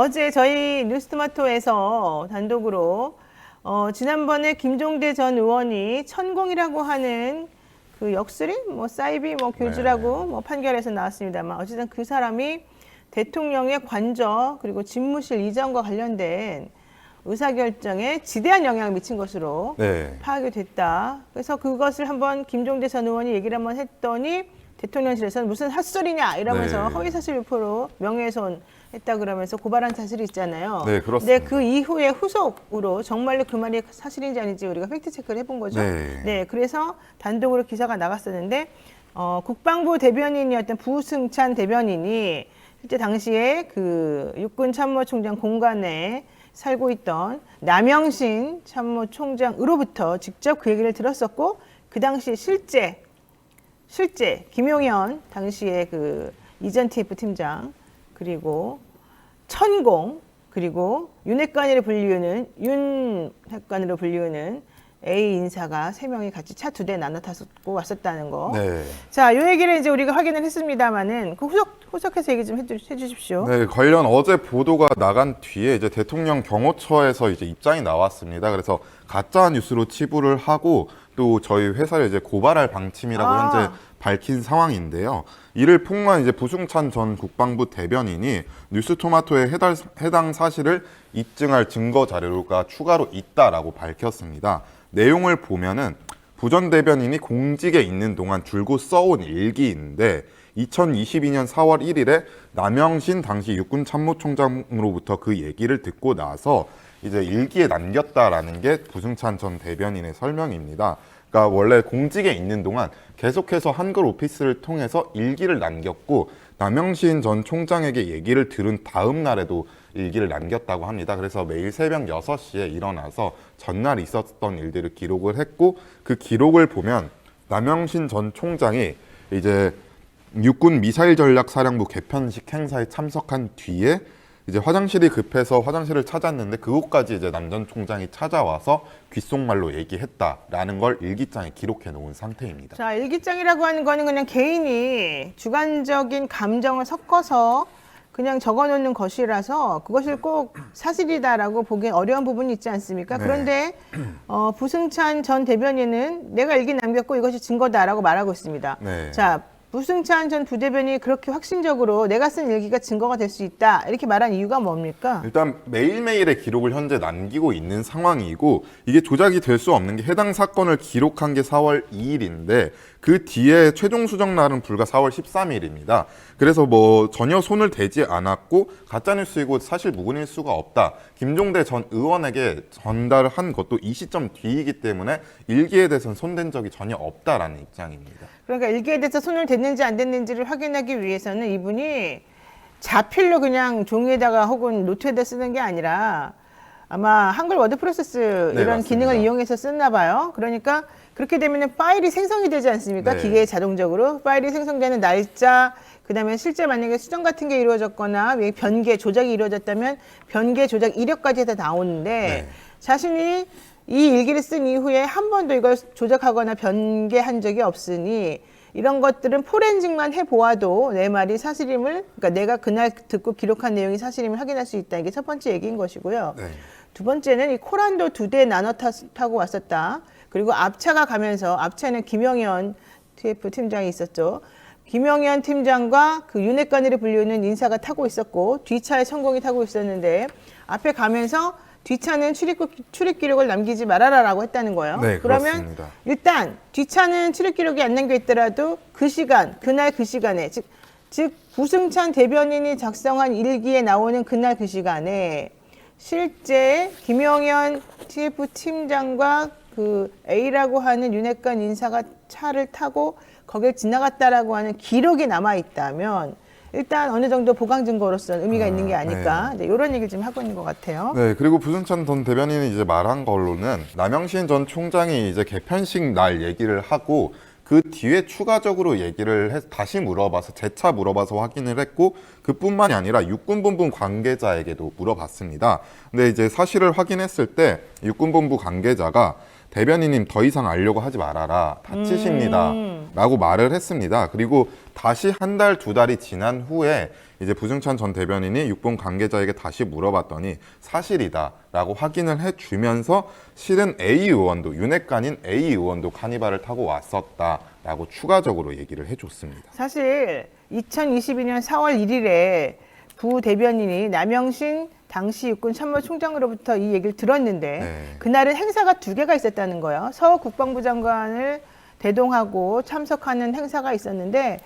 어제 저희 뉴스토마토에서 단독으로 지난번에 김종대 전 의원이 천공이라고 하는 그 역술인, 사이비, 교주라고 네. 판결에서 나왔습니다만 어쨌든 그 사람이 대통령의 관저 그리고 집무실 이전과 관련된 의사결정에 지대한 영향을 미친 것으로 네. 파악이 됐다. 그래서 그것을 한번 김종대 전 의원이 얘기를 한번 했더니 대통령실에서는 무슨 헛소리냐 이러면서 네. 허위사실 유포로 명예훼손 했다 그러면서 고발한 사실이 있잖아요. 네, 그렇습니다. 근데 그 이후에 후속으로 정말로 그 말이 사실인지 아닌지 우리가 팩트 체크를 해본 거죠. 네. 그래서 단독으로 기사가 나갔었는데 국방부 대변인이었던 부승찬 대변인이 실제 당시에 그 육군 참모총장 공간에 살고 있던 남영신 참모총장으로부터 직접 그 얘기를 들었었고 그 당시 실제 김용현 당시에 그 이전 TF 팀장 그리고 천공 그리고 윤핵관으로 불리우는 A 인사가 3명이 같이 차 2대 나눠 타고 왔었다는 거. 네. 자, 요 얘기를 이제 우리가 확인을 했습니다만은 그 후속해서 얘기 좀 해주십시오. 네, 관련 어제 보도가 나간 뒤에 이제 대통령 경호처에서 이제 입장이 나왔습니다. 그래서 가짜 뉴스로 치부를 하고 또 저희 회사를 이제 고발할 방침이라고 현재 밝힌 상황인데요. 이를 폭로한 이제 부승찬 전 국방부 대변인이 뉴스토마토의 해당 사실을 입증할 증거 자료가 추가로 있다라고 밝혔습니다. 내용을 보면은 부 전 대변인이 공직에 있는 동안 줄곧 써온 일기인데 2022년 4월 1일에 남영신 당시 육군 참모총장으로부터 그 얘기를 듣고 나서 이제 일기에 남겼다라는 게 부승찬 전 대변인의 설명입니다. 그러니까 원래 공직에 있는 동안 계속해서 한글 오피스를 통해서 일기를 남겼고 남영신 전 총장에게 얘기를 들은 다음 날에도 일기를 남겼다고 합니다. 그래서 매일 새벽 6시에 일어나서 전날 있었던 일들을 기록을 했고 그 기록을 보면 남영신 전 총장이 이제 육군 미사일 전략 사령부 개편식 행사에 참석한 뒤에 이제 화장실이 급해서 화장실을 찾았는데 그곳까지 이제 남 전 총장이 찾아와서 귓속말로 얘기했다라는 걸 일기장에 기록해 놓은 상태입니다. 자, 일기장이라고 하는 거는 그냥 개인이 주관적인 감정을 섞어서 그냥 적어놓는 것이라서 그것을 꼭 사실이다라고 보기 어려운 부분이 있지 않습니까? 네. 그런데 부승찬 전 대변인은 내가 일기 남겼고 이것이 증거다라고 말하고 있습니다. 네. 자, 부승찬 전 부대변인이 그렇게 확신적으로 내가 쓴 일기가 증거가 될 수 있다 이렇게 말한 이유가 뭡니까? 일단 매일매일의 기록을 현재 남기고 있는 상황이고 이게 조작이 될 수 없는 게 해당 사건을 기록한 게 4월 2일인데 그 뒤에 최종 수정 날은 불과 4월 13일입니다. 그래서 전혀 손을 대지 않았고 가짜뉴스이고 사실 무근일 수가 없다. 김종대 전 의원에게 전달한 것도 이 시점 뒤이기 때문에 일기에 대해서는 손댄 적이 전혀 없다라는 입장입니다. 그러니까 일기에 대해서 손을 댔는지 안 댔는지를 확인하기 위해서는 이분이 자필로 그냥 종이에다가 혹은 노트에다 쓰는 게 아니라 아마 한글 워드 프로세스 네, 이런 맞습니다. 기능을 이용해서 썼나 봐요. 그러니까 그렇게 되면 파일이 생성이 되지 않습니까? 네. 기계에 자동적으로 파일이 생성되는 날짜, 그다음에 실제 만약에 수정 같은 게 이루어졌거나 변개, 조작이 이루어졌다면 변개, 조작 이력까지 다 나오는데 네. 자신이 이 일기를 쓴 이후에 한 번도 이걸 조작하거나 변개한 적이 없으니 이런 것들은 포렌징만 해보아도 내 말이 사실임을, 그러니까 내가 그날 듣고 기록한 내용이 사실임을 확인할 수 있다. 이게 첫 번째 얘기인 것이고요. 네. 두 번째는 이 코란도 2대 나눠 타고 왔었다. 그리고 앞차가 가면서 앞차는 김영현 TF 팀장이 있었죠. 김영현 팀장과 그 윤핵관으로 불리우는 인사가 타고 있었고 뒷차에 천공이 타고 있었는데 앞에 가면서 뒷차는 출입 기록을 남기지 말아라라고 했다는 거예요. 네, 그러면 그렇습니다. 일단 뒷차는 출입 기록이 안 남겨 있더라도 그 시간, 그날 그 시간에 즉 부승찬 대변인이 작성한 일기에 나오는 그날 그 시간에 실제 김영현 TF 팀장과 그 A라고 하는 윤핵관 인사가 차를 타고 거길 지나갔다라고 하는 기록이 남아 있다면 일단 어느 정도 보강 증거로서는 의미가 있는 게 아닐까. 네, 이런 얘기를 좀 하고 있는 것 같아요. 네, 그리고 부승찬 전 대변인이 이제 말한 걸로는 남영신 전 총장이 이제 개편식 날 얘기를 하고 그 뒤에 추가적으로 얘기를 해서 다시 물어봐서 재차 물어봐서 확인을 했고 그뿐만이 아니라 육군본부 관계자에게도 물어봤습니다. 근데 이제 사실을 확인했을 때 육군본부 관계자가 대변인님 더 이상 알려고 하지 말아라. 다치십니다. 라고 말을 했습니다. 그리고 다시 한 달, 두 달이 지난 후에 이제 부승찬 전 대변인이 육본 관계자에게 다시 물어봤더니 사실이다라고 확인을 해주면서 실은 A 의원도 윤핵관인 A 의원도 카니발을 타고 왔었다라고 추가적으로 얘기를 해줬습니다. 사실 2022년 4월 1일에 부 대변인이 남영신 당시 육군 참모총장으로부터 이 얘기를 들었는데 네. 그날은 행사가 2개가 있었다는 거예요. 서욱 국방부 장관을 대동하고 참석하는 행사가 있었는데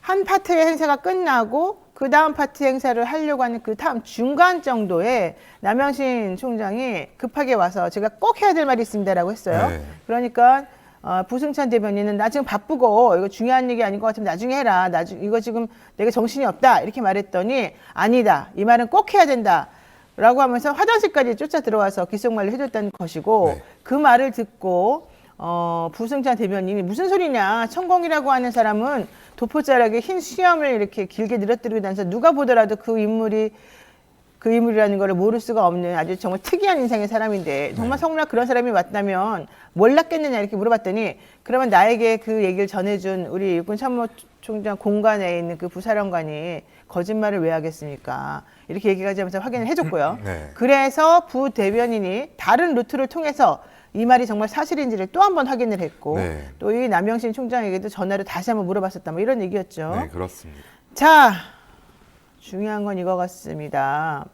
한 파트의 행사가 끝나고 그 다음 파트 행사를 하려고 하는 그 다음 중간 정도에 남영신 총장이 급하게 와서 제가 꼭 해야 될 말이 있습니다라고 했어요. 네. 그러니까 부승찬 대변인은 나 지금 바쁘고 이거 중요한 얘기 아닌 것 같으면 나중에 해라. 이거 지금 내가 정신이 없다 이렇게 말했더니 아니다. 이 말은 꼭 해야 된다. 라고 하면서 화장실까지 쫓아 들어와서 귓속말로 해줬다는 것이고 네. 그 말을 듣고 부승찬 대변인이 무슨 소리냐. 천공이라고 하는 사람은 도포자락에 흰 수염을 이렇게 길게 늘어뜨리고 다녀서 누가 보더라도 그 인물이라는 걸 모를 수가 없는 아주 정말 특이한 인상의 사람인데 정말 정말 그런 사람이 왔다면 몰랐겠느냐 이렇게 물어봤더니 그러면 나에게 그 얘기를 전해준 우리 육군 참모총장 공관에 있는 그 부사령관이 거짓말을 왜 하겠습니까? 이렇게 얘기하자면서 확인을 해줬고요. 네. 그래서 부 대변인이 다른 루트를 통해서 이 말이 정말 사실인지를 또 한 번 확인을 했고 네. 또 이 남영신 총장에게도 전화를 다시 한번 물어봤었다. 뭐 이런 얘기였죠. 네, 그렇습니다. 자, 중요한 건 이거 같습니다.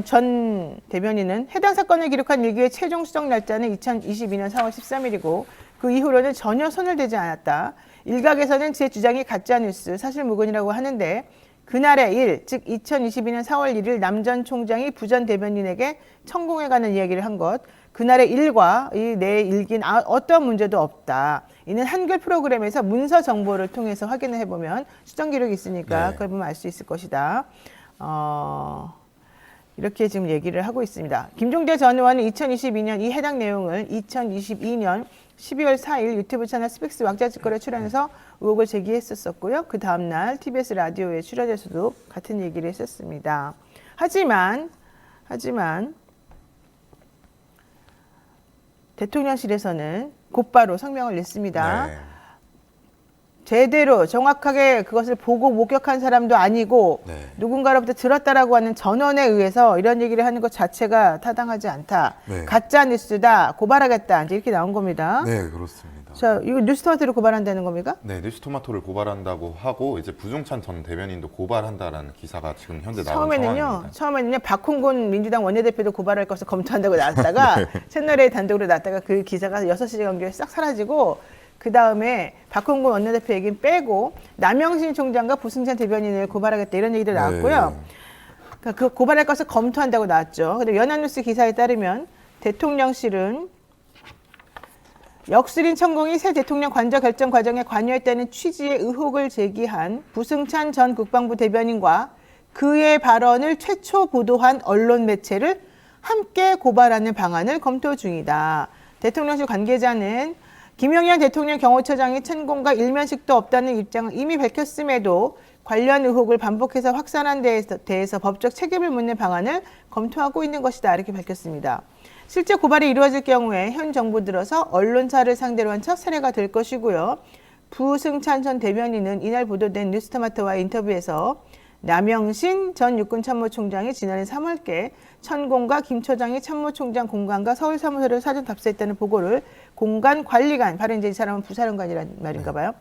전 대변인은 해당 사건을 기록한 일기의 최종 수정 날짜는 2022년 4월 13일이고 그 이후로는 전혀 손을 대지 않았다. 일각에서는 제 주장이 가짜뉴스, 사실무근이라고 하는데 그날의 일, 즉 2022년 4월 1일 남 전 총장이 부 전 대변인에게 천공에 가는 이야기를 한 것, 그날의 일과 이 내 일기는 어떤 문제도 없다. 이는 한글 프로그램에서 문서 정보를 통해서 확인을 해보면 수정 기록이 있으니까 네. 그걸 보면 알 수 있을 것이다. 이렇게 지금 얘기를 하고 있습니다. 김종대 전 의원은 2022년 이 해당 내용을 2022년 12월 4일 유튜브 채널 스픽스 왕자직거래 출연해서 의혹을 제기했었고요. 그 다음날 TBS 라디오에 출연해서도 같은 얘기를 했었습니다. 하지만 대통령실에서는 곧바로 성명을 냈습니다. 네. 제대로 정확하게 그것을 보고 목격한 사람도 아니고 네. 누군가로부터 들었다라고 하는 전원에 의해서 이런 얘기를 하는 것 자체가 타당하지 않다. 네. 가짜 뉴스다. 고발하겠다. 이제 이렇게 나온 겁니다. 네, 그렇습니다. 자, 이거 뉴스토마토를 고발한다는 겁니까? 네, 뉴스토마토를 고발한다고 하고 이제 부승찬 전 대변인도 고발한다라는 기사가 지금 현재 나온 상황입니다. 처음에는요 박홍근 민주당 원내대표도 고발할 것을 검토한다고 나왔다가 채널A 단독으로 나왔다가 그 기사가 6시 간격에 싹 사라지고 그 다음에 박홍근 원내대표 얘기는 빼고 남영신 총장과 부승찬 대변인을 고발하겠다 이런 얘기도 나왔고요. 네. 그러니까 그 고발할 것을 검토한다고 나왔죠. 근데 연합뉴스 기사에 따르면 대통령실은 역술인 천공이 새 대통령 관저 결정 과정에 관여했다는 취지의 의혹을 제기한 부승찬 전 국방부 대변인과 그의 발언을 최초 보도한 언론 매체를 함께 고발하는 방안을 검토 중이다. 대통령실 관계자는 김영현 대통령 경호처장이 천공과 일면식도 없다는 입장을 이미 밝혔음에도 관련 의혹을 반복해서 확산한 데에 대해서 법적 책임을 묻는 방안을 검토하고 있는 것이다. 이렇게 밝혔습니다. 실제 고발이 이루어질 경우에 현 정부 들어서 언론사를 상대로 한 첫 사례가 될 것이고요. 부승찬 전 대변인은 이날 보도된 뉴스토마토와의 인터뷰에서 남영신 전 육군참모총장이 지난해 3월께 천공과 김 처장이 참모총장 공관과 서울 사무소를 사전 답사했다는 보고를 공관관리관, 바로 이제 이 사람은 부사령관이란 말인가 봐요.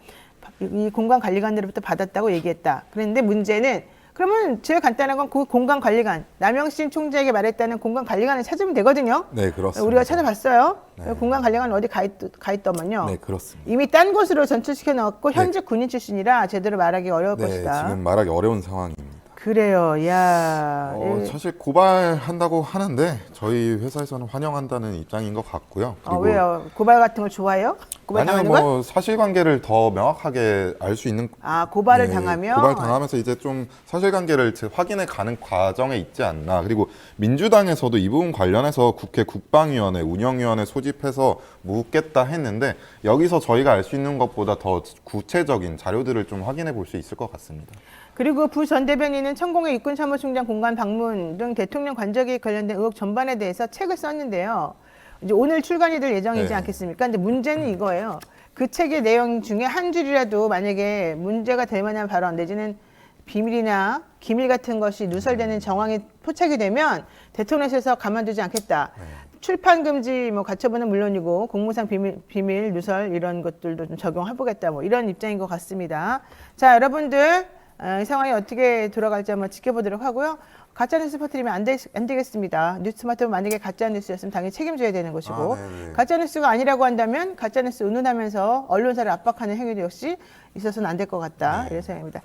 이 공관관리관으로부터 받았다고 얘기했다. 그런데 문제는 그러면 제일 간단한 건 그 공관관리관, 남영신 총장에게 말했다는 공관관리관을 찾으면 되거든요. 네, 그렇습니다. 우리가 찾아봤어요. 네. 공관관리관 어디 가 있더만요. 네, 그렇습니다. 이미 딴 곳으로 전출시켜 넣었고 현직 군인 출신이라 제대로 말하기 어려울 네, 것이다. 지금 말하기 어려운 상황입니다. 그래요. 야. 사실 고발한다고 하는데 저희 회사에서는 환영한다는 입장인 것 같고요. 왜요? 고발 같은 걸 좋아해요? 고발 아니요, 당하는 걸? 뭐 사실관계를 더 명확하게 알 수 있는. 고발을 네, 당하면? 고발 당하면서 이제 좀 사실관계를 확인해 가는 과정에 있지 않나. 그리고 민주당에서도 이 부분 관련해서 국회 국방위원회, 운영위원회 소집해서 묻겠다 했는데 여기서 저희가 알 수 있는 것보다 더 구체적인 자료들을 좀 확인해 볼 수 있을 것 같습니다. 그리고 부 전 대변인은 천공의 육군참모총장 공관 방문 등 대통령 관저기에 관련된 의혹 전반에 대해서 책을 썼는데요. 이제 오늘 출간이 될 예정이지 네. 않겠습니까? 근데 문제는 이거예요. 그 책의 내용 중에 한 줄이라도 만약에 문제가 될 만한 발언 내지는 비밀이나 기밀 같은 것이 누설되는 정황이 포착이 되면 대통령실에서 가만두지 않겠다. 출판 금지 뭐 가처분은 물론이고 공무상 비밀 누설 이런 것들도 좀 적용해보겠다. 뭐 이런 입장인 것 같습니다. 자, 여러분들 이 상황이 어떻게 돌아갈지 한번 지켜보도록 하고요. 가짜뉴스 퍼뜨리면 안 되겠습니다. 뉴스마트 만약에 가짜뉴스였으면 당연히 책임져야 되는 것이고 가짜뉴스가 아니라고 한다면 가짜뉴스 운운하면서 언론사를 압박하는 행위도 역시 있어서는 안 될 것 같다. 이런 생각입니다.